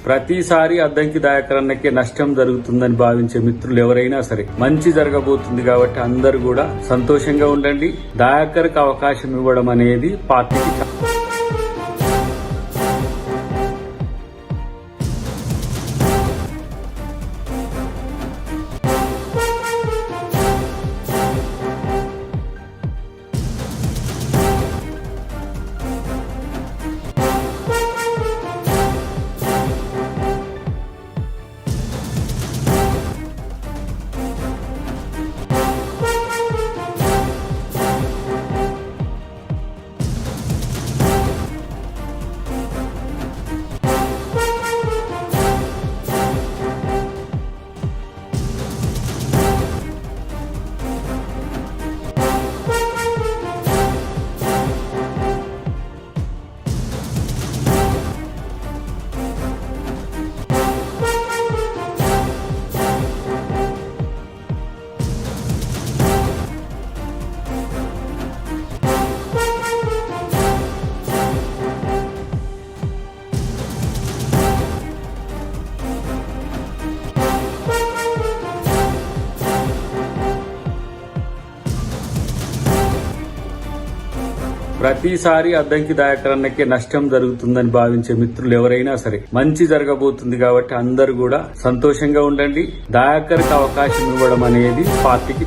ప్రతిసారి అద్దంకి దయాకర్ అన్నకే నష్టం జరుగుతుందని భావించే మిత్రులు ఎవరైనా సరే మంచి జరగబోతుంది కాబట్టి అందరూ కూడా సంతోషంగా ఉండండి. దయాకర్ కి అవకాశం ఇవ్వడం అనేది పార్టీకి ప్రతిసారి అద్దంకి దయాకర్ అన్నకే నష్టం జరుగుతుందని భావించే మిత్రులు ఎవరైనా సరే మంచి జరగబోతుంది కాబట్టి అందరూ కూడా సంతోషంగా ఉండండి. దయాకర్ కి అవకాశం ఇవ్వడం అనేది పార్టీకి